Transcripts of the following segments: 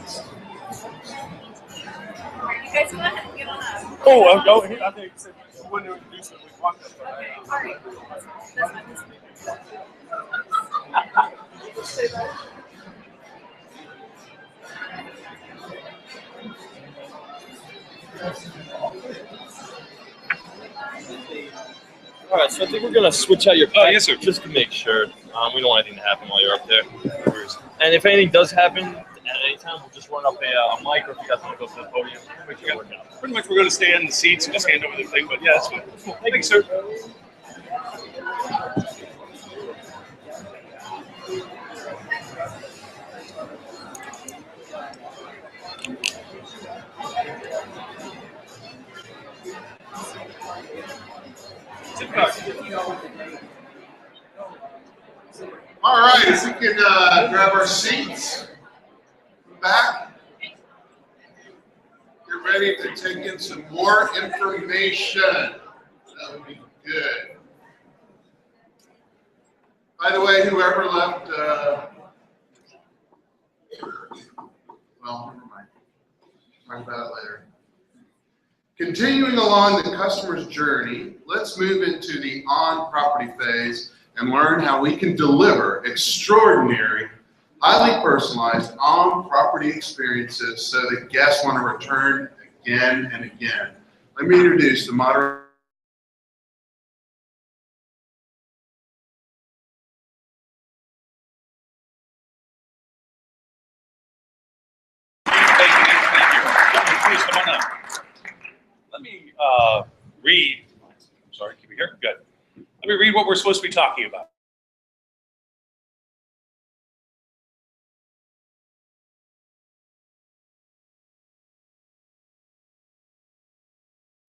You guys go ahead and get on up. Oh, I think you said you want to introduce it with one. Okay, all right. That's fine. All right, so I think we're gonna switch out your pack, yes, sir. just to make sure. We don't want anything to happen while you're up there. And if anything does happen at any time, we'll just run up a mic, or if you guys want to go to the podium, Pretty much we're going to stay in the seats and just hand over the thing, but yeah, that's fine. Thanks, sir. All right, if we can grab our seats back, get ready to take in some more information. That would be good. By the way, whoever left, well, never mind. Talk about it later. Continuing along the customer's journey, let's move into the on-property phase and learn how we can deliver extraordinary, highly personalized on-property experiences so that guests want to return again and again. Let me introduce the moderator. Please come on up. Let me read. I'm sorry, keep it here. Good. Let me read what we're supposed to be talking about.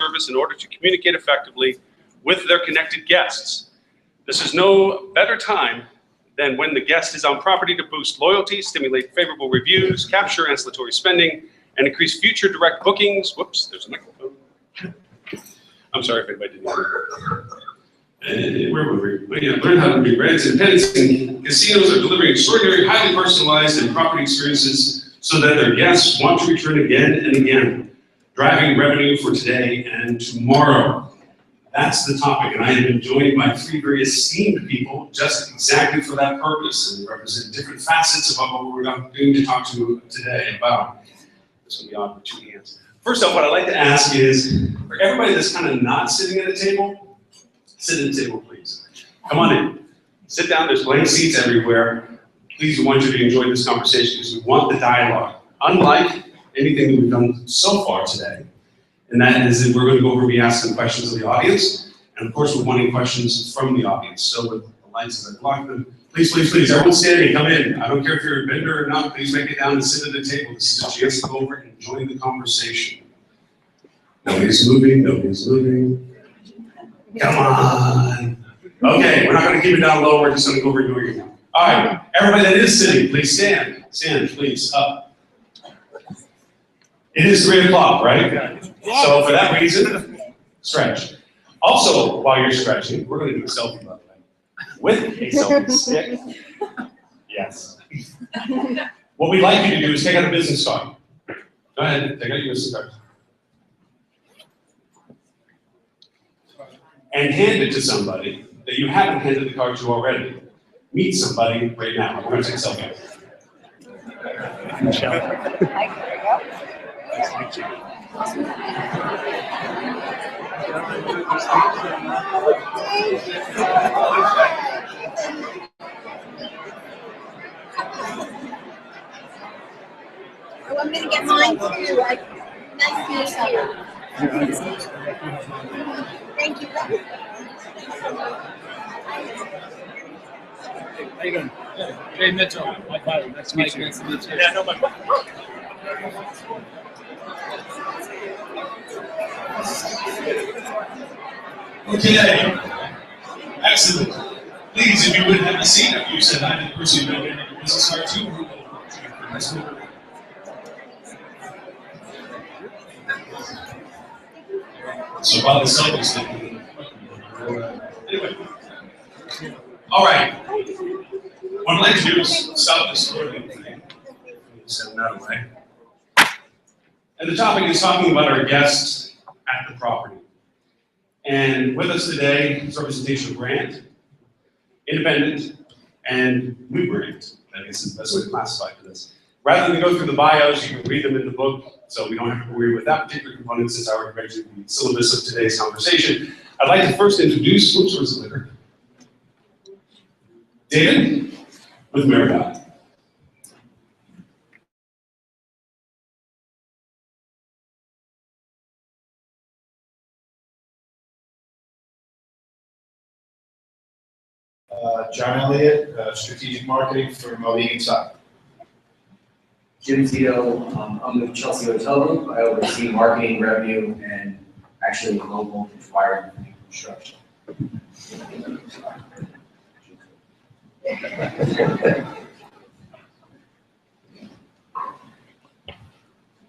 Service in order to communicate effectively with their connected guests. This is no better time than when the guest is on property to boost loyalty, stimulate favorable reviews, capture ancillary spending, and increase future direct bookings. Whoops, there's a microphone. I'm sorry if anybody didn't hear. And where were we? Yeah, learn how to be brands and pens and casinos are delivering extraordinary, highly personalized and property experiences so that their guests want to return again and again, driving revenue for today and tomorrow. That's the topic, and I have been joined by three very esteemed people just exactly for that purpose, and represent different facets of what we're going to talk to today about. This will be on for 2 hands. First off, what I'd like to ask is, for everybody that's kind of not sitting at a table, sit at the table, please. Come on in. Sit down. There's blank seats everywhere. Please, we want you to enjoy this conversation because we want the dialogue. Unlike anything that we've done so far today, and that is that we're going to go over and be asking questions of the audience, and of course we're wanting questions from the audience. So with the lights that are blocking them, please, please, please, everyone standing, come in. I don't care if you're a vendor or not, please make it down and sit at the table. This is a chance to go over and join the conversation. Nobody's moving, nobody's moving. Come on. Okay, we're not going to keep it down low, we're just going to go over and do it again. All right, everybody that is sitting, please stand. Stand, please, up. It is 3 o'clock, right? So for that reason, stretch. Also, while you're stretching, we're going to do a selfie, by the way, with a selfie stick. Yes. What we'd like you to do is take out a business card. Go ahead, take out your business card. And hand it to somebody that you haven't handed the card to already. Meet somebody right now. We're going to take a selfie. Oh, I'm going to get mine too. Nice to meet you. Thank you. How you doing? Jay Mitchell, my father. Nice to meet you. Nice to meet you. Yeah, no, my Okay. Excellent. Please, if you would have a seat, if you said I did person you know your business card too. So while the selfie stick. Anyway. All right. What I'd like to do is stop this recording thing. Send that away. And the topic is talking about our guests at the property. And with us today is representation of Grant, Independent, and New Grant. I guess is the best way to classify for this. Rather than go through the bios, you can read them in the book, so we don't have to worry with that particular component since I already read you the syllabus of today's conversation. I'd like to first introduce, whoops, where's the letter? David with Marriott. John Elliott, strategic marketing for Mohegan Sun. Jim Zito, I'm with Chelsea Hotel Group. I oversee marketing, revenue, and actually low voltage wiring and construction.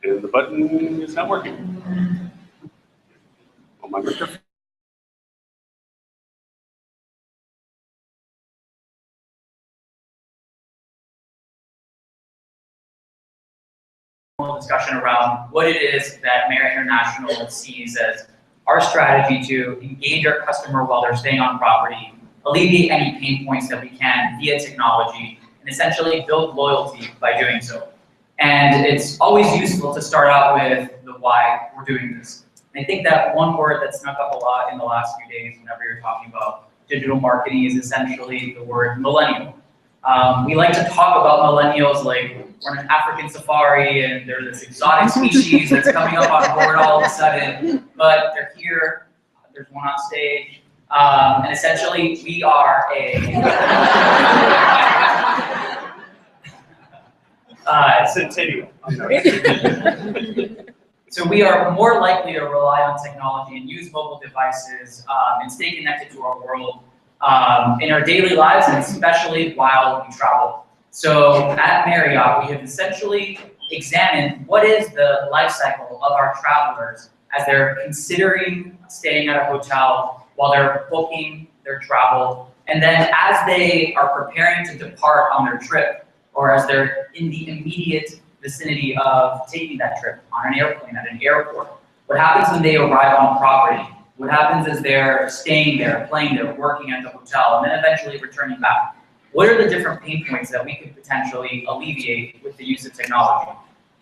And the button is not working. Oh, my microphone. Discussion around what it is that Marriott International sees as our strategy to engage our customer while they're staying on property, alleviate any pain points that we can via technology, and essentially build loyalty by doing so. And it's always useful to start out with the why we're doing this. And I think that one word that snuck up a lot in the last few days whenever you're talking about digital marketing is essentially the word millennial. We like to talk about millennials like we're in an African safari and they're this exotic species that's coming up on board all of a sudden, but they're here, there's one on stage, and essentially we are a Centennial. So we are more likely to rely on technology and use mobile devices and stay connected to our world in our daily lives, and especially while we travel. So at Marriott, we have essentially examined what is the life cycle of our travelers as they're considering staying at a hotel, while they're booking their travel, and then as they are preparing to depart on their trip, or as they're in the immediate vicinity of taking that trip on an airplane at an airport. What happens when they arrive on property? What happens is they're staying there, playing there, working at the hotel, and then eventually returning back? What are the different pain points that we could potentially alleviate with the use of technology?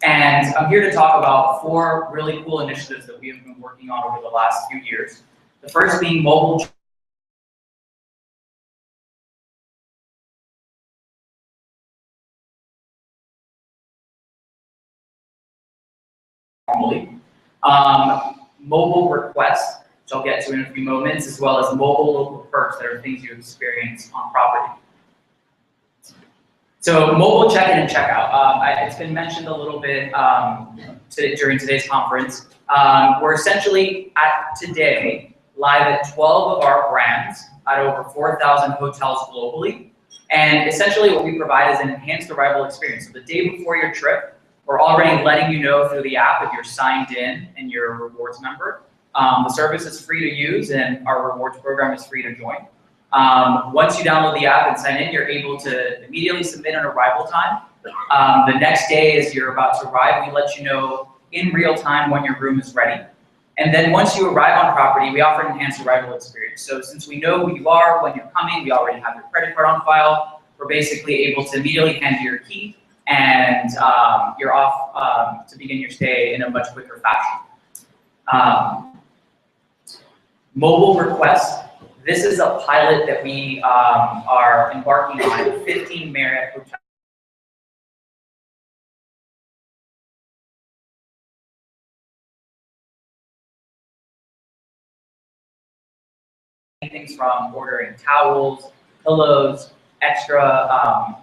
And I'm here to talk about 4 really cool initiatives that we have been working on over the last few years. The first being mobile mobile requests, which I'll get to in a few moments, as well as mobile local perks that are things you experience on property. So mobile check-in and check-out. It's been mentioned a little bit during today's conference. We're essentially today live at 12 of our brands at over 4,000 hotels globally. And essentially what we provide is an enhanced arrival experience. So the day before your trip, we're already letting you know through the app if you're signed in and you're a rewards member. The service is free to use and our rewards program is free to join. Once you download the app and sign in, you're able to immediately submit an arrival time. The next day as you're about to arrive, we let you know in real time when your room is ready. And then once you arrive on property, we offer an enhanced arrival experience. So since we know who you are when you're coming, we already have your credit card on file, we're basically able to immediately hand you your key and you're off to begin your stay in a much quicker fashion. Mobile requests. This is a pilot that we are embarking on at 15 Marriott hotels. Things from ordering towels, pillows, extra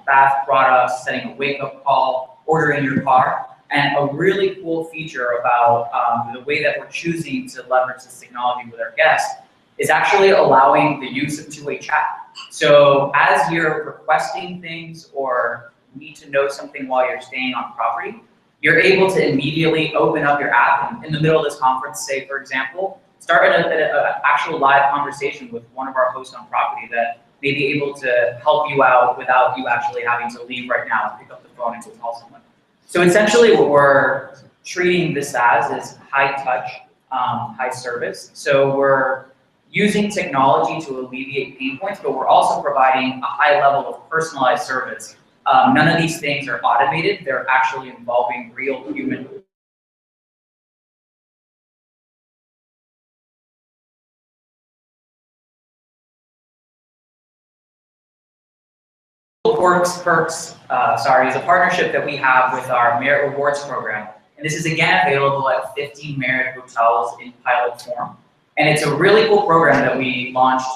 bath products, setting a wake-up call, ordering your car. And a really cool feature about the way that we're choosing to leverage this technology with our guests is actually allowing the use of two-way chat. So as you're requesting things or need to know something while you're staying on property, you're able to immediately open up your app and in the middle of this conference, say for example, start an actual live conversation with one of our hosts on property that may be able to help you out without you actually having to leave right now and pick up the phone and go call someone. So essentially what we're treating this as is high touch, high service. So we're using technology to alleviate pain points, but we're also providing a high level of personalized service. None of these things are automated. They're actually involving real human Perks is a partnership that we have with our Merit Rewards program. And this is again available at 15 Merit hotels in pilot form. And it's a really cool program that we launched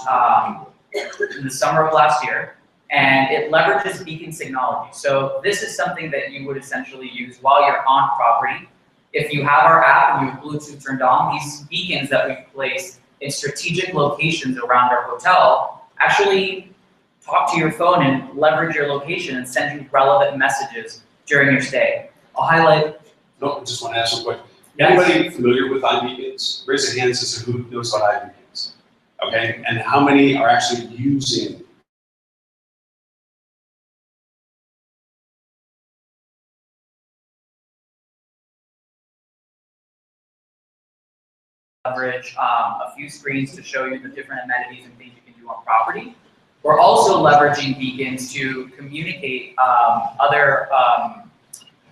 in the summer of last year. And it leverages beacon technology. So this is something that you would essentially use while you're on property. If you have our app and you have Bluetooth turned on, these beacons that we've placed in strategic locations around our hotel actually talk to your phone and leverage your location and send you relevant messages during your stay. I'll highlight. No, I just want to ask one question. Anybody familiar with iBeacons? Raise a hand as to who knows about iBeacons. Okay, and how many are actually using? Leverage a few screens to show you the different amenities and things you can do on property. We're also leveraging beacons to communicate other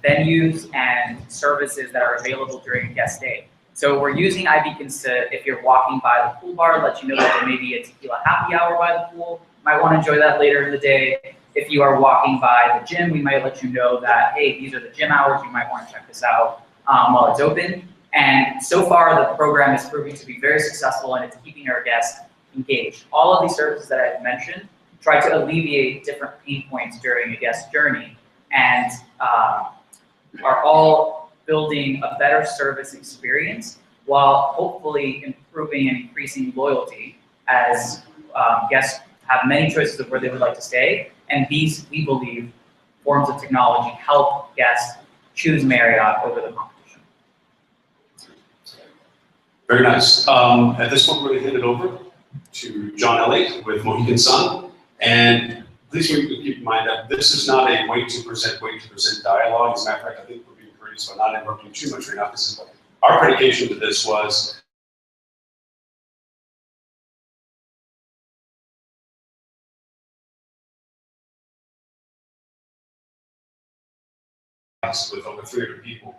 venues and services that are available during a guest stay. So we're using iBeacons to, if you're walking by the pool bar, let you know that there may be a tequila happy hour by the pool. Might want to enjoy that later in the day. If you are walking by the gym, we might let you know that, hey, these are the gym hours. You might want to check this out while it's open. And so far, the program is proving to be very successful, and it's keeping our guests engaged. All of these services that I've mentioned try to alleviate different pain points during a guest journey, and are all building a better service experience while hopefully improving and increasing loyalty as guests have many choices of where they would like to stay. And these, we believe, forms of technology help guests choose Marriott over the competition. Very nice. At this point, we're going to hand it over to John Elliott with Mohegan Sun. And please keep in mind that this is not a wait to present dialogue. As a matter of fact, I think we're being courteous by not interrupting too much right now. This is our predication to this was with over 300 people.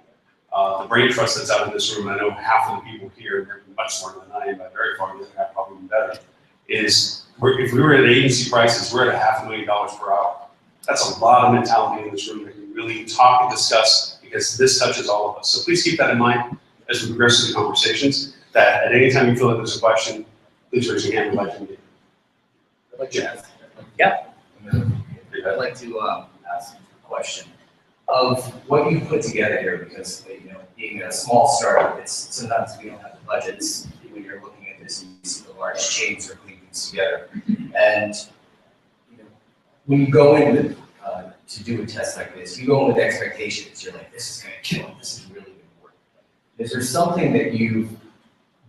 The brain trust that's out in this room, I know half of the people here, and they're much smarter than I am, but very far than that, probably even better, is if we were at agency prices, we're at $500,000 per hour. That's a lot of mentality in this room that can really talk and discuss, because this touches all of us. So please keep that in mind as we progress through the conversations, that at any time you feel like there's a question, please raise your hand. We'd like to meet you. I'd like to ask. Yep. I'd like to ask a question of what you put together here, because being a small startup, it's sometimes we don't have the budgets when you're looking at this and you see the large chains are putting things together. And when you go in to do a test like this, you go in with expectations. You're like, this is going to kill. This is really going to work. Is there something that you've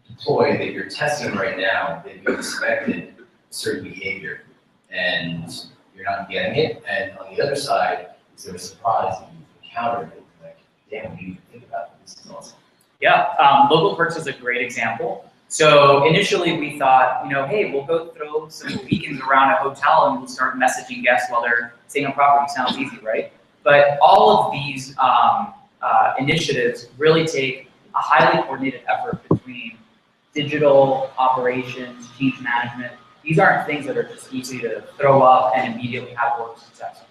deployed that you're testing right now that you expected a certain behavior and you're not getting it? And on the other side, is there a surprise that you've encountered that you're like, damn, we need to think about this? This is awesome. Yeah, Local Perks is a great example. So initially we thought, hey, we'll go throw some beacons around a hotel and we'll start messaging guests while they're staying on property. Sounds easy, right? But all of these initiatives really take a highly coordinated effort between digital operations, change management. These aren't things that are just easy to throw up and immediately have work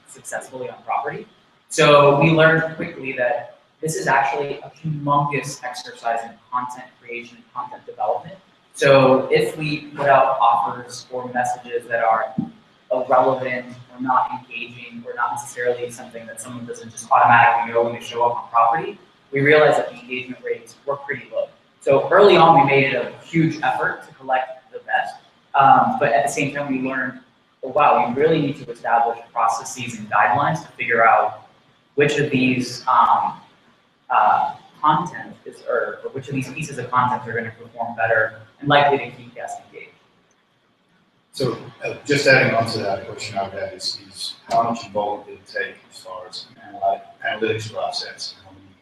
successfully on property. So we learned quickly that this is actually a humongous exercise in content creation and content development. So if we put out offers or messages that are irrelevant or not engaging or not necessarily something that someone doesn't just automatically know when they show up on property, we realized that the engagement rates were pretty low. So early on, we made it a huge effort to collect the best. But at the same time, we learned, oh, wow, you really need to establish processes and guidelines to figure out which of these content is, or which of these pieces of content are going to perform better and likely to keep guests engaged. So just adding on to that, question I've had is how much involvement did it take as far as analytics process, and how many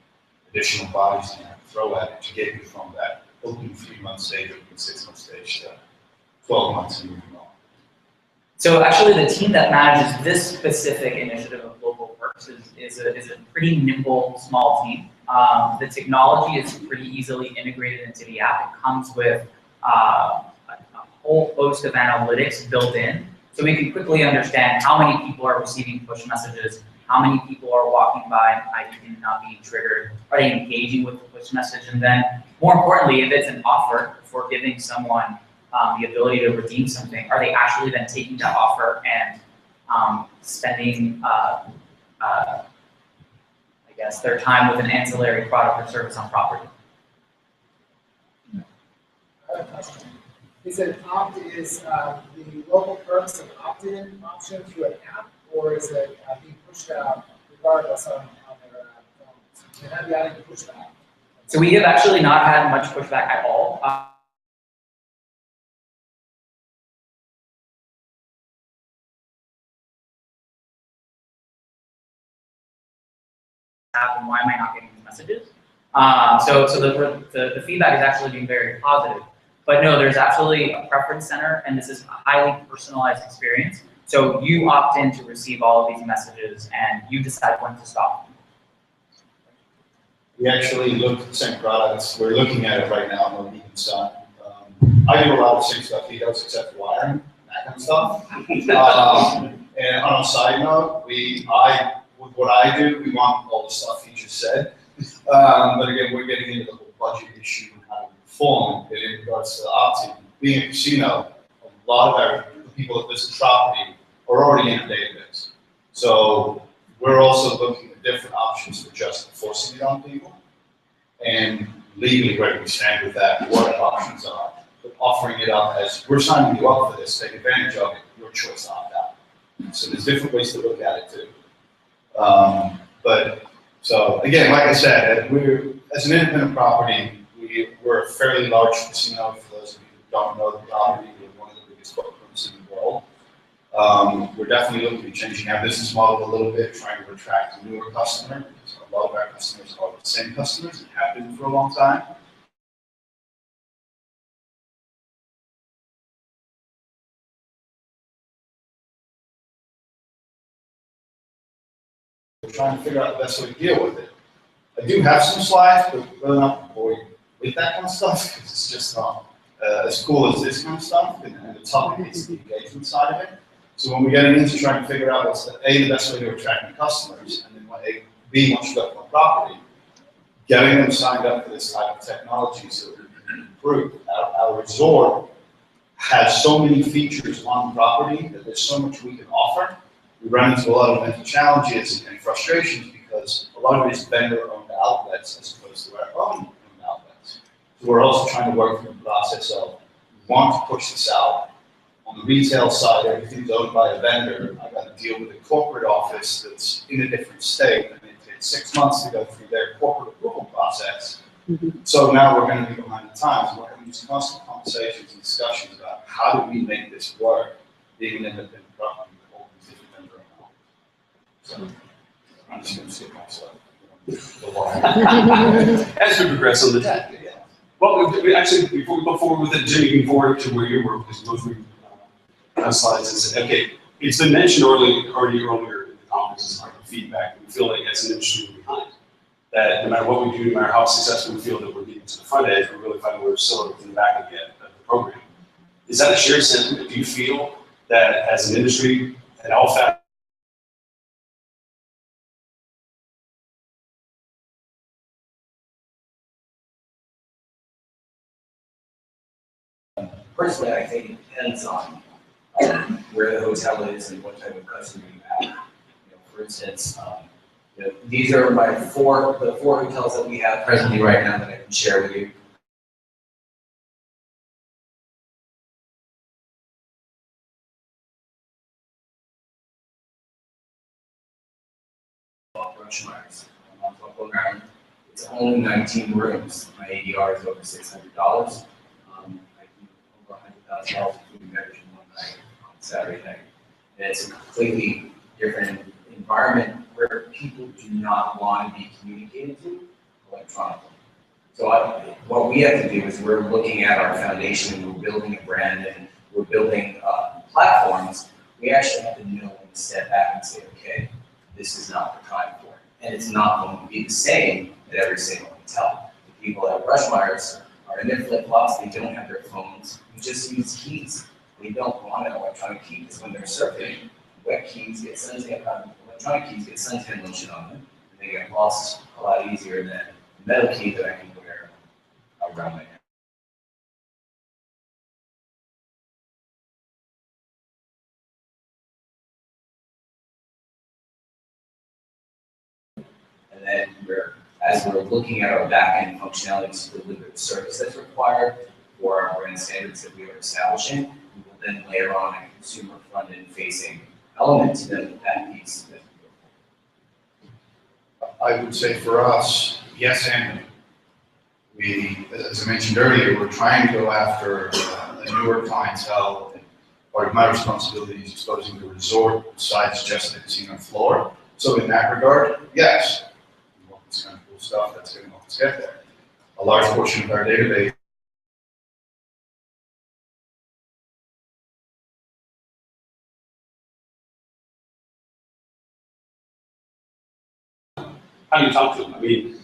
additional bodies you have to throw at it to get you from that open 3-month stage, open 6-month stage to 12 months and moving on. So actually, the team that manages this specific initiative of local perks is a pretty nimble, small team. The technology is pretty easily integrated into the app. It comes with a whole host of analytics built in, so we can quickly understand how many people are receiving push messages, how many people are walking by and not being triggered, are they engaging with the push message, and then more importantly, if it's an offer, if we're giving someone the ability to redeem something, are they actually then taking that offer and spending, I guess, their time with an ancillary product or service on property? I have a question. Is the local perks an opt-in option through an app, or is it being pushed out regardless on their phones? And have you had any pushback? So we have actually not had much pushback at all. And why am I not getting these messages? So the feedback is actually being very positive. But no, there's absolutely a preference center, and this is a highly personalized experience. So you opt in to receive all of these messages, and you decide when to stop. We actually looked at the same products. We're looking at it right now on the Beacon side. I do a lot of the same stuff he does, except wiring and that kind of stuff. And on a side note, with what I do, we want all the stuff he just said. But again, we're getting into the whole budget issue and how to perform. And in regards to the opt-in, being a casino, a lot of the people that visit property are already in a database. So we're also looking at different options for just forcing it on people. And legally, where we stand with that, what our options are. But offering it up as, we're signing you up for this, take advantage of it, your choice to opt out. So there's different ways to look at it too. So again, like I said, as an independent property, we're a fairly large casino. For those of you who don't know the property, we're one of the biggest footprints in the world. We're definitely looking at changing our business model a little bit, trying to attract a newer customer, because a lot of our customers are the same customers and have been for a long time. We're trying to figure out the best way to deal with it. I do have some slides, but really not bored with that kind of stuff, because it's just not as cool as this kind of stuff, and the topic is the engagement side of it. So when we're getting into trying to figure out what's the best way to attract new customers, and then B, once you got on property, getting them signed up for this type of technology so that we can improve. Our resort has so many features on property that there's so much we can offer. We run into a lot of mental challenges and frustrations because a lot of it is vendor-owned outlets as opposed to our own outlets. So we're also trying to work through the process of, we want to push this out. On the retail side, everything's owned by a vendor. I've got to deal with a corporate office that's in a different state, and it takes 6 months to go through their corporate approval process. So now we're going to be behind the times, and we're having these constant conversations and discussions about how do we make this work, being an independent property. So, I'm just going to skip myself. As we progress on the deck. Well, actually, before we go forward with it, Jimmy, moving forward to where you were, because we go through slides, is okay. It's been mentioned already earlier in the conference as part of feedback. We feel like as an industry we're behind. That no matter what we do, no matter how successful we feel that we're getting to the front edge, we're really finding we're still within the back of the program. Is that a shared sentiment? Do you feel that as an industry, at all factors, Personally, I think it depends on where the hotel is and what type of customer you have. For instance, these are the four hotels that we have presently right now that I can share with you. Rushmires. On Buffalo Ground. It's only 19 rooms. My ADR is over $600. Over $100,000 food and beverage in one night on Saturday night. And it's a completely different environment where people do not want to be communicated to. electronically. So what we have to do is we're looking at our foundation, and we're building a brand, and we're building platforms. We actually have to know when to step back and say, okay, this is not the time for it. And it's not going to be the same at every single hotel. The people at Rushmeyer's are in their flip-flops, they don't have their phones, we just use keys. They don't want an electronic key because when they're surfing, wet keys get suntan, electronic keys get suntan lotion on them, and they get lost a lot easier than a metal key that I can wear around my neck. And then as we're looking at our back-end functionalities to deliver the service that's required for our brand standards that we are establishing, we will then layer on a consumer front-end facing element to them, that piece. I would say for us, yes and no. We, as I mentioned earlier, we're trying to go after a newer clientele. And part of my responsibility is exposing the resort besides just the casino floor. So in that regard, yes, we want this kind of cool stuff that's going to help us get there. A large portion of our database How do you talk to them? I mean,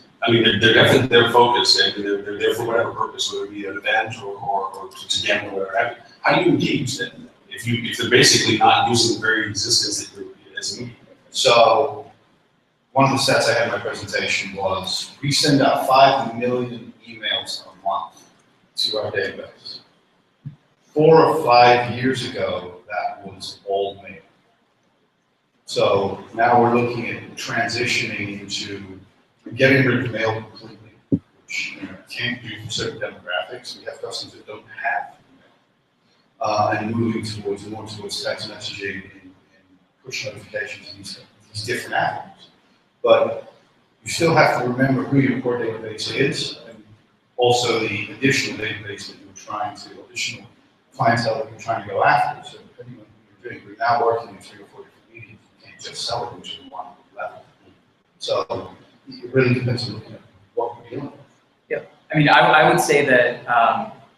they're definitely they're focused and they're there for whatever purpose, whether it be an event or to gamble or whatever. How do you engage them if they're basically not using the very existence that you're as a media? So one of the stats I had in my presentation was we send out 5 million emails a month to our database. 4 or 5 years ago, that was all mail. So now we're looking at transitioning into getting rid of mail completely, which can't do for certain demographics. We have customers that don't have mail. And moving more towards text messaging and push notifications and these different avenues. But you still have to remember who your core database is, and also the additional database that you're trying to, additional clientele that you're trying to go after. So depending on what you're doing, we're now working in 3 or 4 different mediums. You can't just sell it into one level. So it really depends on looking at what we're dealing with. Yeah, I mean, I would say that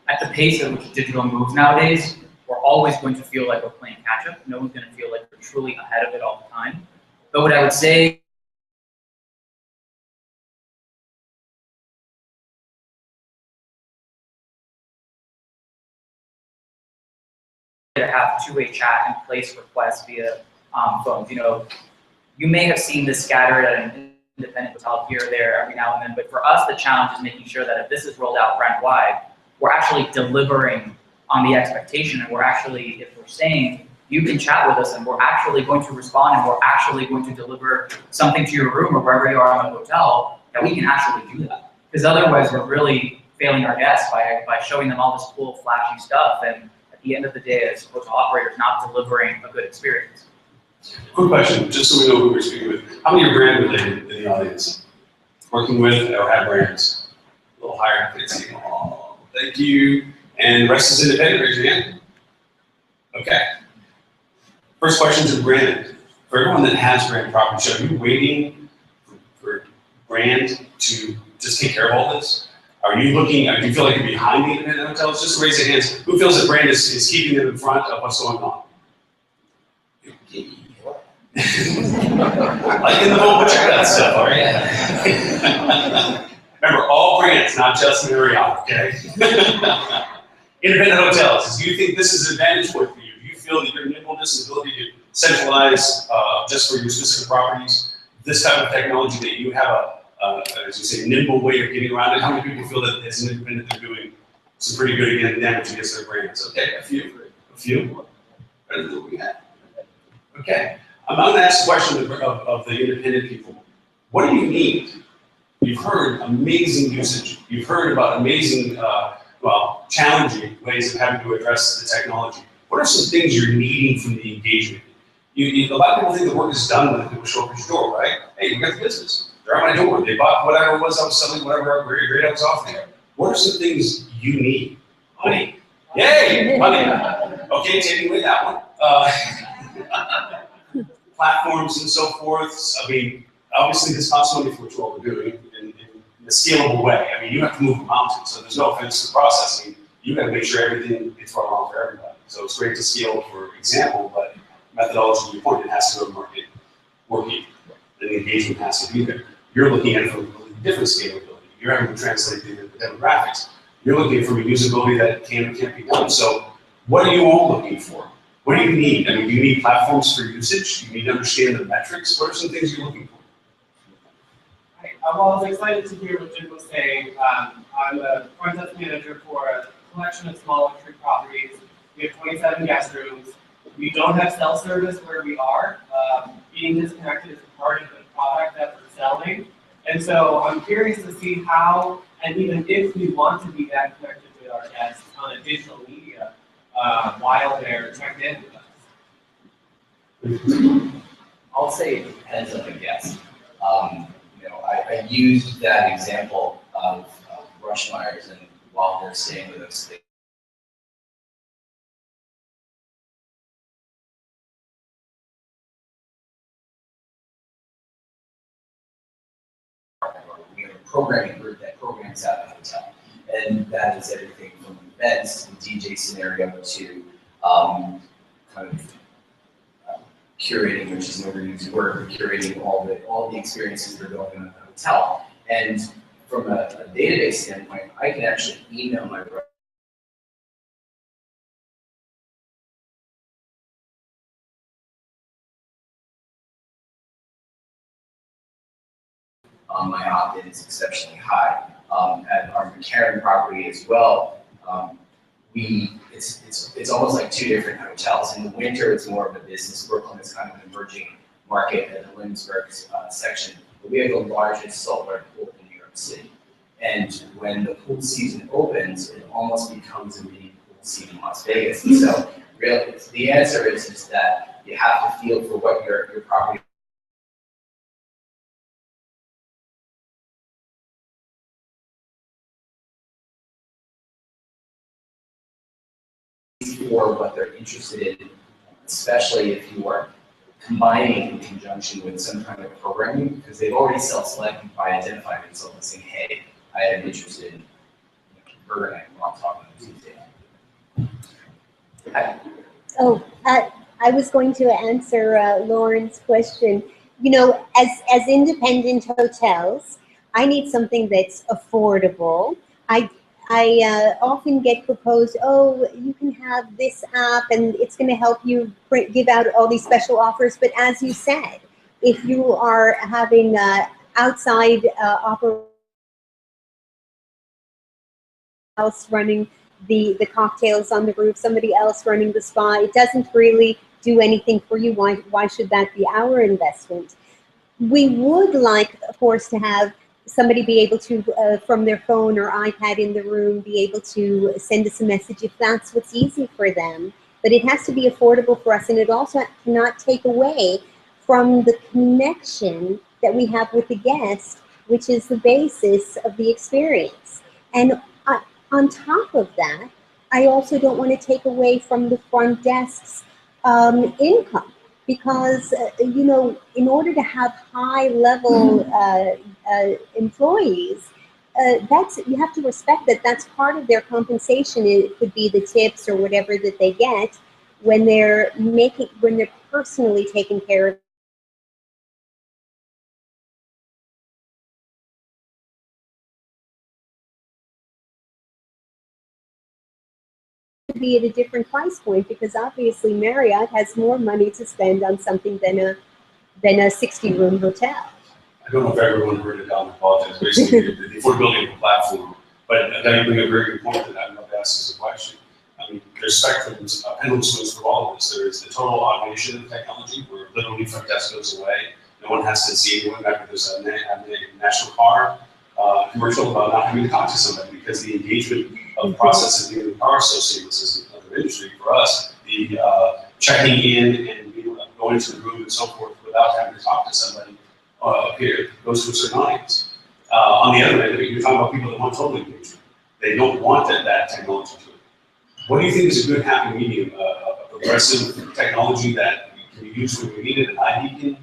at the pace at which digital moves nowadays, we're always going to feel like we're playing catch up. No one's going to feel like we're truly ahead of it all the time. But what I would say to have two-way chat and place requests via phones. You know, you may have seen this scattered at an independent hotel here or there every now and then, but for us, the challenge is making sure that if this is rolled out brand-wide, we're actually delivering on the expectation, and we're actually, if we're saying, you can chat with us and we're actually going to respond and we're actually going to deliver something to your room or wherever you are in the hotel, that we can actually do that. Because otherwise, we're really failing our guests by showing them all this cool, flashy stuff, and at the end of the day, as hotel operators, not delivering a good experience. Quick question, just so we know who we're speaking with. How many are brand related in the audience? Working with or have brands? A little higher. Oh, thank you. And the rest is independent. Raise your hand. Okay. First question to brand. For everyone that has brand properties, are you waiting for brand to just take care of all this? Are you looking, do you feel like you're behind the independent hotels? Just raise your hands. Who feels that brand is keeping them in front of what's going on? Like in the mobile checkout stuff, all right? Remember, all brands, not just Marriott, okay? Independent hotels, do you think this is an advantage point for you? Do you feel that your nimbleness and ability to centralize just for your specific properties, this type of technology that you have as you say, nimble way of getting around it? How many people feel that as an independent they're doing some pretty good damage against their brands? Okay, a few. Better than what we had. Okay. I'm going to ask the question of the independent people. What do you need? You've heard amazing usage. You've heard about amazing, challenging ways of having to address the technology. What are some things you're needing from the engagement? A lot of people think the work is done when people show up at your door, right? Hey, we got the business. They're at my door. They bought whatever it was I was selling, whatever grade I was offering. What are some things you need? Money. Yay, money. Okay, taking away that one. Platforms and so forth. I mean, obviously this costs money for what we're doing, and in a scalable way. I mean, you have to move a mountain, so there's no offense to processing. You got to make sure everything gets brought along for everybody. So it's great to scale, for example, but methodology, to your point, it has to go to market working, and the engagement has to be there. You're looking at it from a different scalability. You're having to translate the demographics. You're looking for usability that can and can't be done. So what are you all looking for? What do you need? I mean, do you need platforms for usage? Do you need to understand the metrics? What are some things you're looking for? Well, I was excited to hear what Jim was saying. I'm a front desk manager for a collection of small luxury properties. We have 27 guest rooms. We don't have cell service where we are. Being disconnected is part of the product that we're selling. And so I'm curious to see how, and even if we want to be that connected with our guests on a digital media while they're checked in with us. I'll say it depends on the guest. I used that example of Rushmeyer's, and while they're staying with us, we have a programming group that programs out the hotel, and that is everything from events to DJ scenario to kind of curating, which is an overused word, curating all the experiences that are going on in the hotel. And from a database standpoint, I can actually email my my opt-in is exceptionally high. At our McCarran property as well, it's almost like two different hotels. In the winter, it's more of a business. Brooklyn is kind of an emerging market in the Williamsburg section. But we have the largest saltwater pool in New York City. And when the pool season opens, it almost becomes a mini pool season in Las Vegas. And so really, the answer is that you have to feel for what your property for what they're interested in, especially if you are combining in conjunction with some kind of programming, because they've already self-selected by identifying themselves and saying, hey, I am interested in burger night, we're all talking on Tuesday. I was going to answer Lauren's question. You know, as independent hotels, I need something that's affordable. I often get proposed, oh, you can have this app and it's going to help you give out all these special offers. But as you said, if you are having outside operators running the cocktails on the roof, somebody else running the spa, it doesn't really do anything for you. Why should that be our investment? We would like, of course, to have somebody be able to, from their phone or iPad in the room, be able to send us a message if that's what's easy for them. But it has to be affordable for us, and it also cannot take away from the connection that we have with the guest, which is the basis of the experience. And on top of that, I also don't want to take away from the front desk's income. Because, you know, in order to have high-level employees, you have to respect that that's part of their compensation. It could be the tips or whatever that they get when they're personally taking care of be at a different price point, because obviously Marriott has more money to spend on something than a 60-room hotel. I don't know if everyone heard it down the politics, basically the affordability of the platform, but that you bring a very good point that I'd love to ask as a question. I mean, there's spectrums, pendulum swings for all of this. There is the total automation of technology, where literally front desk goes away. No one has to see anyone. Back there's a National Car commercial about not having to talk to somebody, because the engagement of processes in the car so seamless as another industry. For us, the checking in and going into the room and so forth without having to talk to somebody goes to a certain audience. On the other end, you're talking about people that want total engagement. They don't want that technology to it. What do you think is a good happy medium, a progressive technology that can be used when you need it, an iBeacon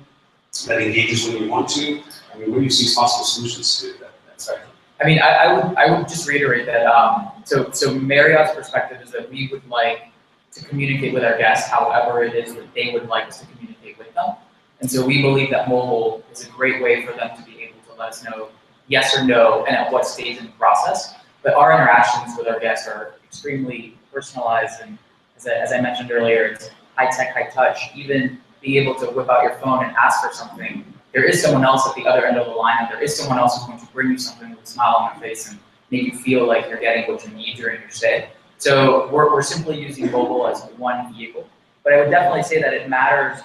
that engages when you want to? I mean, where do you see possible solutions to that sorry. I mean, I would just reiterate that, so Marriott's perspective is that we would like to communicate with our guests however it is that they would like us to communicate with them. And so we believe that mobile is a great way for them to be able to let us know yes or no and at what stage in the process. But our interactions with our guests are extremely personalized, and as I mentioned earlier, it's high tech, high touch. Even be able to whip out your phone and ask for something. There is someone else at the other end of the line, and there is someone else who's going to bring you something with a smile on their face and make you feel like you're getting what you need during your stay. So we're simply using mobile as one vehicle. But I would definitely say that it matters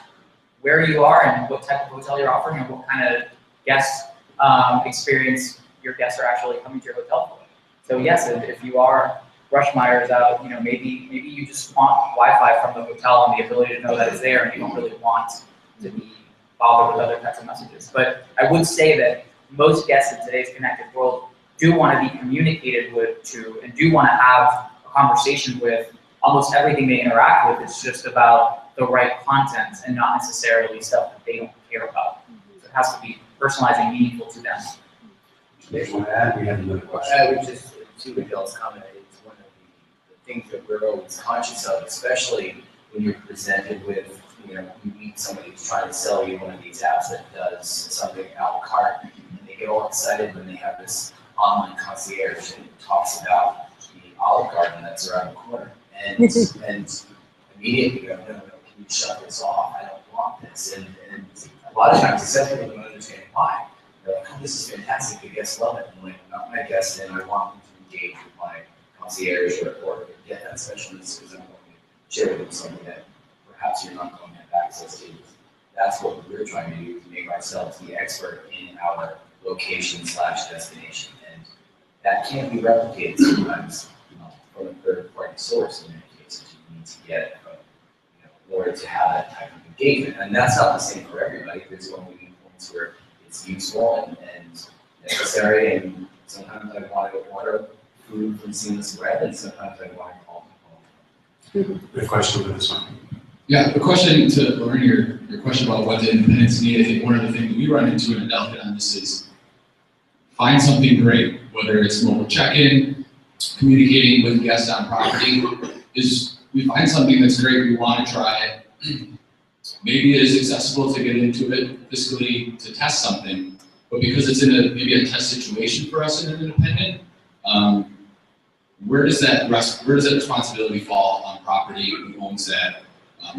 where you are and what type of hotel you're offering and what kind of guest experience your guests are actually coming to your hotel for. So yes, if you are Rushmeyer's out, you know, maybe you just want Wi-Fi from the hotel and the ability to know that it's there, and you don't really want to be bothered with other types of messages. But I would say that most guests in today's connected world do want to be communicated with to, and do want to have a conversation with almost everything they interact with. It's just about the right content and not necessarily stuff that they don't care about. So it has to be personalized and meaningful to them. They want to add, we have another question. I would just, to Miguel's comment, it's one of the things that we're always conscious of, especially when you're presented with, you know, you meet somebody who's trying to sell you one of these apps that does something a la carte, and they get all excited when they have this online concierge and talks about the Olive Garden that's around the corner. And immediately you go, no, can you shut this off? I don't want this. And a lot of times, except people don't understand why. They're like, oh, this is fantastic, the guests love it. I'm like, not my guests, and I want them to engage with my concierge or get that specialist because I'm going to share with them something that perhaps you're not going to have access to. That's what we're trying to do, to make ourselves the expert in our location/destination. And that can't be replicated sometimes from a third-party source. In many cases, you need to get it from, in order to have that type of engagement. And that's not the same for everybody. There's going to be points where it's useful and necessary, and sometimes I want to order food from Seamless Bread, and sometimes I want to call home. Good question with this one. Yeah, the question to Loren, your question about what the independents need, I think one of the things we run into in Adelphi on this is find something great, whether it's mobile check-in, communicating with guests on property, is we find something that's great, we want to try it. Maybe it is accessible to get into it fiscally to test something, but because it's in maybe a test situation for us in an independent, where does that responsibility fall on property? Who owns that?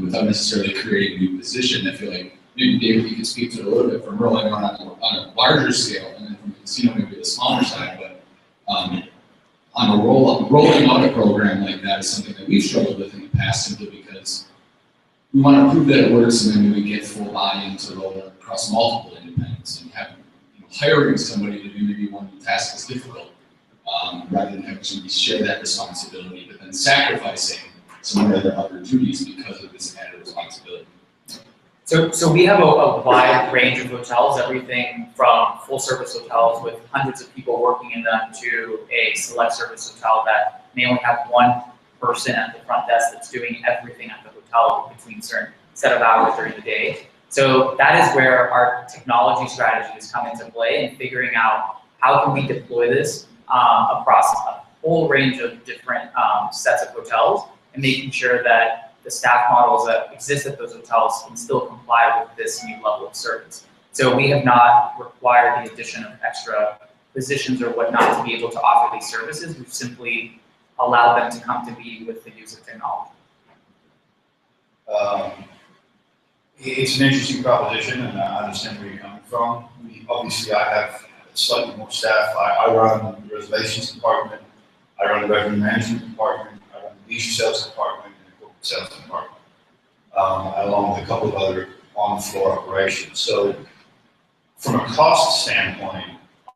Without necessarily creating a new position. I feel like maybe David, you could speak to it a little bit from rolling on a larger scale, and then from the casino maybe the smaller side, but on a rolling out a program like that is something that we've struggled with in the past, simply because we want to prove that it works, and then we get full buy-in to roll it across multiple independents, and having, hiring somebody to do maybe one task is difficult, rather than having somebody share that responsibility, but then sacrificing some of their other duties because of this added responsibility. So we have a wide range of hotels, everything from full service hotels with hundreds of people working in them to a select service hotel that may only have one person at the front desk that's doing everything at the hotel between certain set of hours during the day. So that is where our technology strategy has come into play, and figuring out how can we deploy this across a whole range of different sets of hotels, and making sure that the staff models that exist at those hotels can still comply with this new level of service. So we have not required the addition of extra positions or whatnot to be able to offer these services. We've simply allowed them to come to be with the use of technology. It's an interesting proposition, and I understand where you're coming from. Obviously, I have slightly more staff. I run the reservations department, I run the revenue management department, I run the leisure sales department, and the corporate sales department, along with a couple of other on-the-floor operations. So, from a cost standpoint,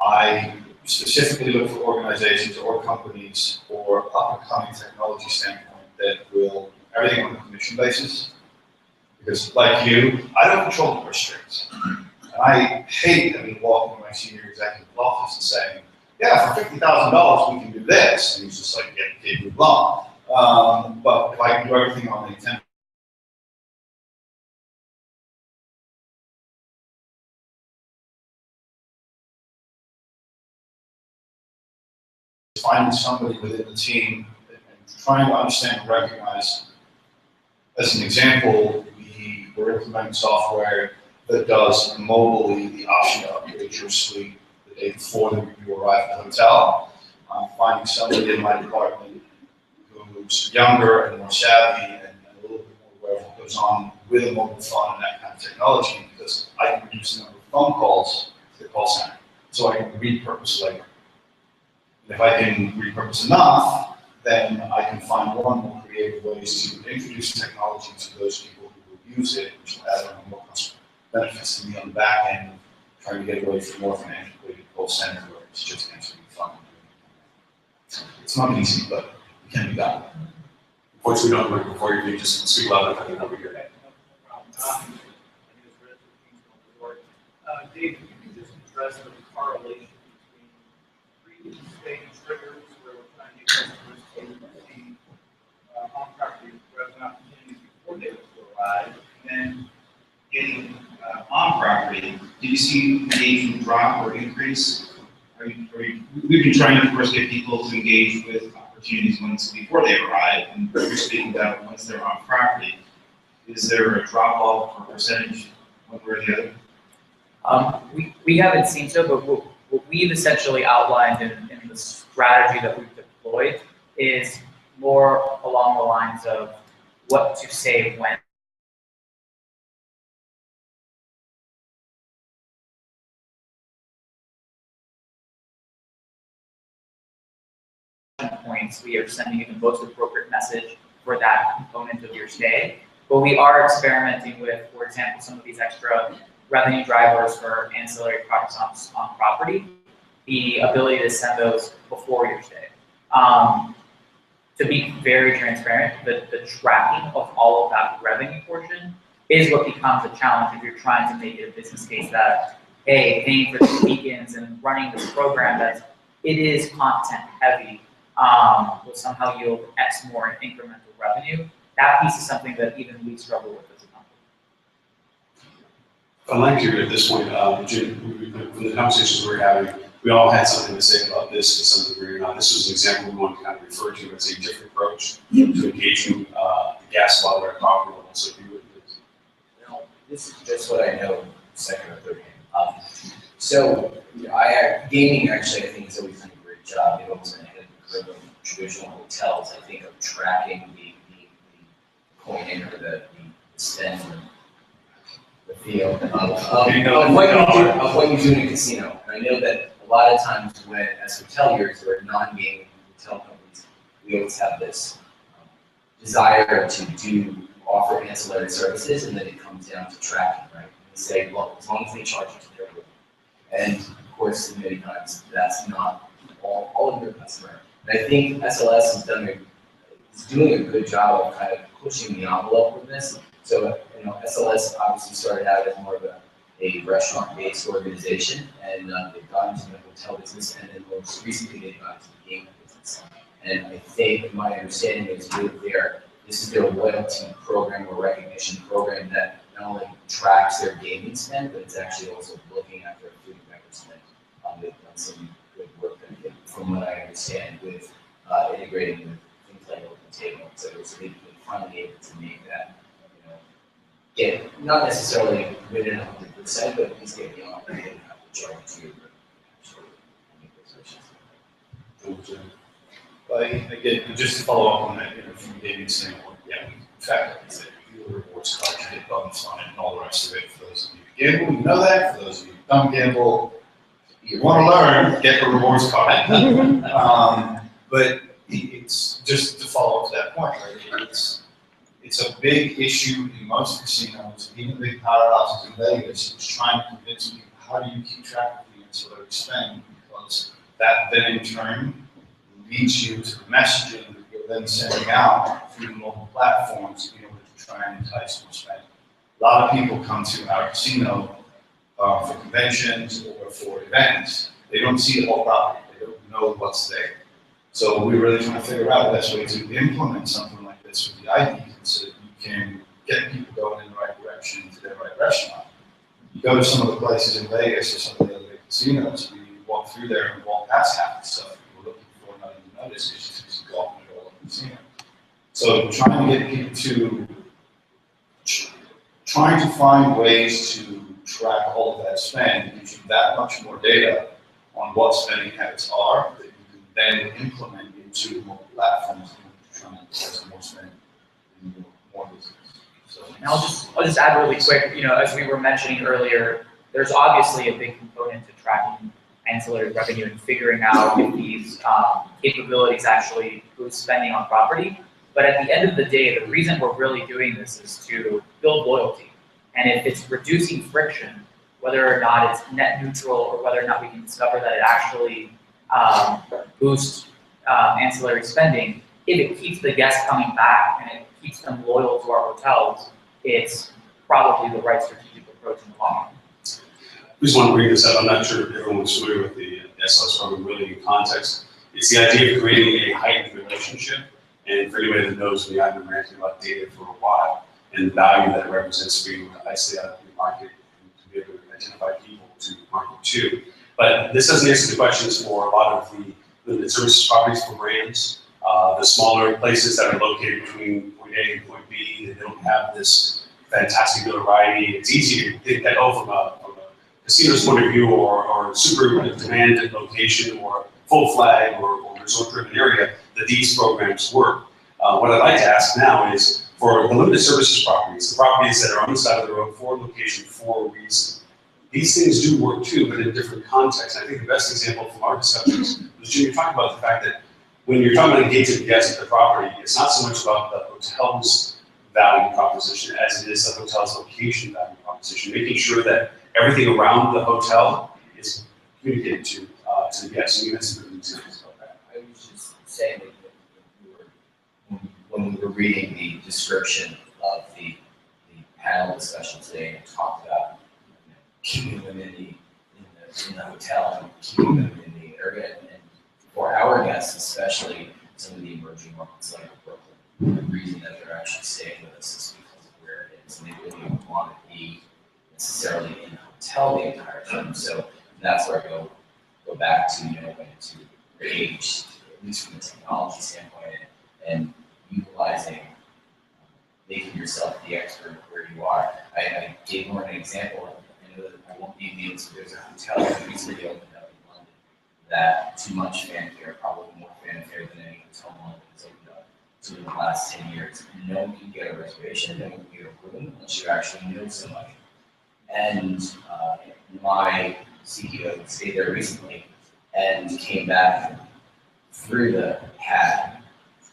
I specifically look for organizations or companies or up-and-coming technology standpoint that will everything on a commission basis. Because, like you, I don't control the purse strings. And I hate having walked into my senior executive office and saying, yeah, for $50,000 we can do this. And he's just like, yeah, okay, move on. But if I can do everything on the 10 finding somebody within the team and trying to understand and recognize. As an example, we're implementing software that does mobily the option to upgrade your suite the day before you arrive at the hotel. I'm finding somebody in my department who's younger and more savvy and a little bit more aware of what goes on with a mobile phone and that kind of technology, because I can reduce the number of phone calls to the call center, so I can repurpose labor. If I can repurpose enough, then I can find more creative ways to introduce technology to those people who will use it, which will add on more customer benefits to me on the back end, trying to get away from more of an antiquated call center where it's just answering the phone. It's not easy, but it can be done. Unfortunately, we don't have a before you just speak loud enough, I can over your head. Dave, if you can just address the correlation between pre-stage triggers where we're trying to get customers to see on-property revenue opportunities before they arrive, and then getting on-property, do you see engagement drop or increase? We've been trying to, of course, get people to engage with opportunities once before they arrive, and you're speaking about once they're on property. Is there a drop-off or percentage one way or the other? We haven't seen so, but what we've essentially outlined in the strategy that we've deployed is more along the lines of what to say when. Points, we are sending you the most appropriate message for that component of your stay. But we are experimenting with, for example, some of these extra revenue drivers for ancillary products on property, the ability to send those before your stay. To be very transparent, the tracking of all of that revenue portion is what becomes a challenge if you're trying to make it a business case that, hey, paying for the weekends and running this program, it is content heavy, will somehow yield X more in incremental revenue. That piece is something that even we struggle with as a company. I'd like to, at this point, Jim, from the conversations we're having, we all had something to say about this to some degree or not. This was an example we wanted to kind of refer to as a different approach to engaging the guests while they're at property level. So if you would, please. Well, this is just what I know, second or third hand. So, gaming actually, I think, has always done a great job. They've always been ahead of the curve of traditional hotels, I think, of tracking the coin in or the spend, the feel of what you do in a casino. And I know that a lot of times when, as hoteliers or non-gaming hotel companies, we always have this desire to offer ancillary services, and then it comes down to tracking, right? We say, well, as long as they charge it to their room. And of course, many times that's not all of your customer. And I think SLS is doing a good job of kind of pushing the envelope with this. So, SLS obviously started out as more of a restaurant-based organization, and they've gone into the hotel business, and then most recently they've gone into the gaming business. And I think my understanding is this is their loyalty program or recognition program that not only tracks their gaming spend, but it's actually also looking at their food and beverage spend. They've done some good work, from what I understand, with integrating with things like open table, so they've been finally able to make that, get not necessarily within 100%, but at least get beyond that and have to charge to actually make those searches. But again, just to follow up on that, from a gaming standpoint, yeah, in fact, it's a rewards card, you get bonus on it and all the rest of it. For those of you who gamble, you know that. For those of you who don't gamble, you want to learn, get the rewards card. But it's just to follow up to that point, right? It's a big issue in most casinos, even big powerhouses in Vegas, is trying to convince people, how do you keep track of the ancillary spend? Because that then in turn leads you to the messaging that you're then sending out through the mobile platforms in order to try and entice more spend. A lot of people come to our casino for conventions or for events. They don't see the whole property. They don't know what's there. So we're really trying to figure out the best way to implement something like this with the ID so that you can get people going in the right direction to their right restaurant. You go to some of the places in Vegas or some of the other big casinos, we walk through there and walk past half the stuff. We're looking for notice because it's golf and all the casino. So trying to get people trying to find ways to track all of that spend gives you that much more data on what spending habits are that you can then implement into more platforms to try and get more spend and more business. So, And I'll just add really quick, as we were mentioning earlier, there's obviously a big component to tracking ancillary revenue and figuring out if these capabilities actually boost spending on property. But at the end of the day, the reason we're really doing this is to build loyalty. And if it's reducing friction, whether or not it's net neutral or whether or not we can discover that it actually boosts ancillary spending, if it keeps the guests coming back and it keeps them loyal to our hotels, it's probably the right strategic approach in the long run. I just want to bring this up. I'm not sure if everyone's familiar with the SLS program really in context. It's the idea of creating a heightened relationship. And for anybody that knows me, I've been ranting about data for a while and the value that it represents for you to isolate out your market and to be able to identify people to market to. But this doesn't answer the questions for a lot of the limited services properties for brands, the smaller places that are located between point A and point B, that don't have this fantastic notoriety. It's easy to think that, from a casino's point of view or super demanded location or full flag or resort driven area, that these programs work. What I'd like to ask now is for the limited services properties, the properties that are on the side of the road for location for a reason. These things do work too, but in different contexts. I think the best example from our discussions was, Jim, you're talking about the fact that when you're talking about engaging guests at the property, it's not so much about the hotel's value proposition as it is the hotel's location value proposition, making sure that everything around the hotel is communicated to the guests. And you had some good examples about that. I was just saying that when we were reading the description of the panel discussion today and talked about keeping them in the hotel and keeping them in the area, and for our guests, especially some of the emerging markets like Brooklyn, the reason that they're actually staying with us is because of where it is, and they really don't want to be necessarily in a hotel the entire time. So that's where I go back to when to engage, at least from a technology standpoint, and utilizing, making yourself the expert where you are. I gave more an example. I know that I won't name names, but there's a hotel that recently opened up in London that too much fanfare, probably more fanfare than any hotel in London has opened up in the last 10 years. No one can get a reservation, no one can get a room unless you actually know somebody. And my CEO stayed there recently and came back through the pad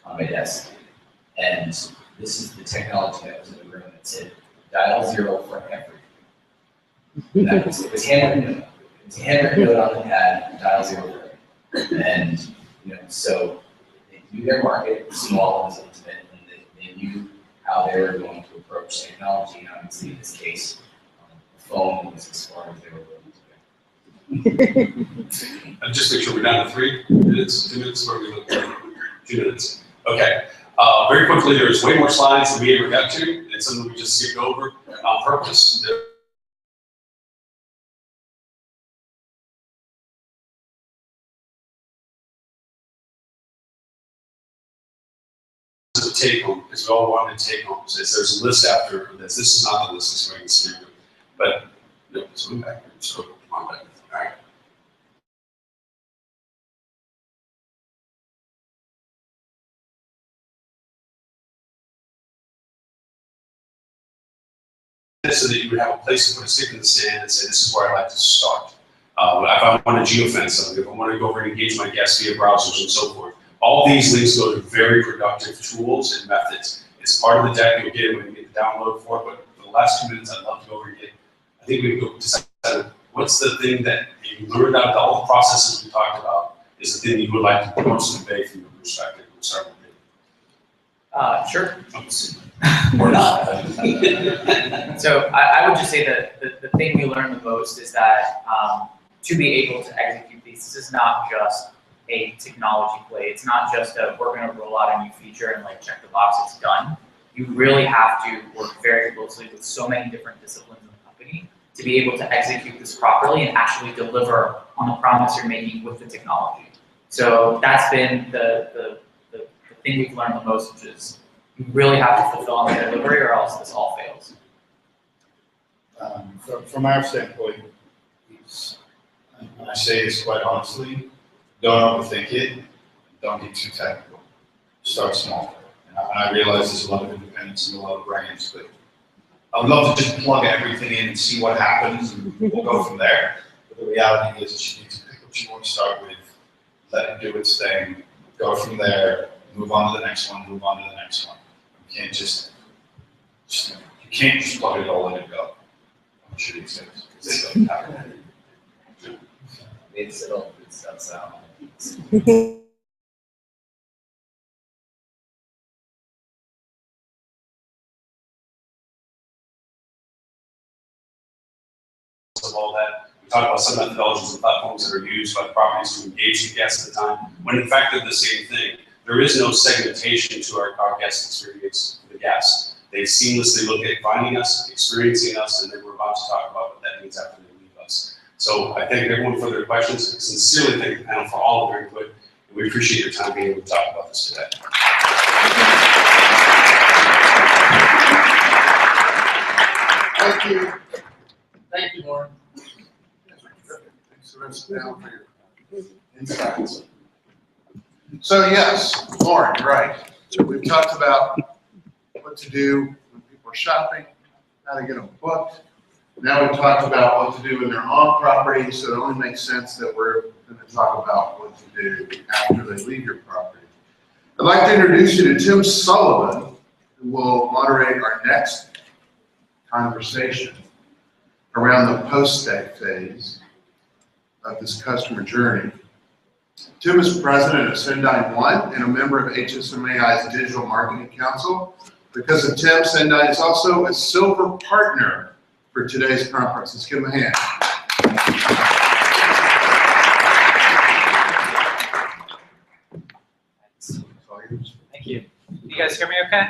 on my desk. And this is the technology that was in the room that said, dial 0 for everything. It was handwritten note. It was a handwritten note on the pad, dial 0 for everything. And so they knew their market, small and intimate, and they knew how they were going to approach technology. And obviously in this case, the phone was as far as they were willing to go. Just make sure we're down to 3 minutes, 2 minutes, where we look at 2 minutes. Okay. Very quickly, there's way more slides than we ever got to, and some of them we just skipped over on purpose. The take home, because we all wanted to take home. So there's a list after this. This is not the list, it's going to skip it. But no, let's move back. So come on back. All right. So that you would have a place to put a stick in the sand and say, this is where I'd like to start. If I want to geofence something, if I want to go over and engage my guests via browsers and so forth, all these links go to very productive tools and methods. It's part of the deck you'll get when you get the download for it, but for the last 2 minutes, I'd love to go over and get, I think we go decide what's the thing that you learned out of all the processes we talked about is the thing you would like to most convey from your perspective. We'll start with you. Sure. Or not. So I would just say that the thing we learned the most is that to be able to execute these, this is not just a technology play. It's not just we're going to roll out a new feature and like check the box, it's done. You really have to work very closely with so many different disciplines in the company to be able to execute this properly and actually deliver on the promise you're making with the technology. So that's been the thing we've learned the most, which is you really have to fulfill on the delivery or else this all fails. From our standpoint, and I say this quite honestly, don't overthink it, don't get too technical. Start small. And I realize there's a lot of independents and a lot of brands, but I would love to just plug everything in and see what happens, and we'll go from there. But the reality is you need to pick what you want to start with, let it do its thing, go from there, move on to the next one, move on to the next one. You can't just you can't just plug it all in and go. I'm sure these things, because it doesn't happen. It's all good stuff, so. Of all that, we talked about some methodologies and platforms that are used by the properties to engage the guests at the time, when in fact they're the same thing. There is no segmentation to our guest experience for the guests. They seamlessly look at finding us, experiencing us, and then we're about to talk about what that means after they leave us. So I thank everyone for their questions. I sincerely thank the panel for all of their input, and we appreciate your time being able to talk about this today. Thank you. Thank you, Loren. Thanks for us down for your insights. So yes, Loren, you're right. So we've talked about what to do when people are shopping, how to get them booked. Now we've talked about what to do when they're on property, so it only makes sense that we're going to talk about what to do after they leave your property. I'd like to introduce you to Tim Sullivan, who will moderate our next conversation around the post-stay phase of this customer journey. Tim is president of Sendine One and a member of HSMAI's Digital Marketing Council. Because of Tim, Sendine is also a silver partner for today's conference. Let's give him a hand. Thank you. You guys hear me okay?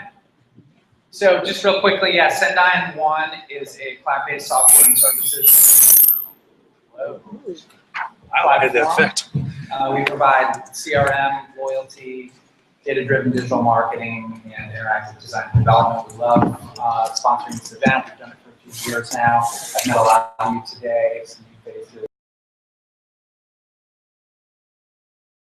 So just real quickly, yeah, Sendine One is a cloud-based software and services. I like that effect. We provide CRM, loyalty, data-driven digital marketing, and interactive design and development. We love sponsoring this event. We've done it for a few years now. I've met a lot of you today, some new faces.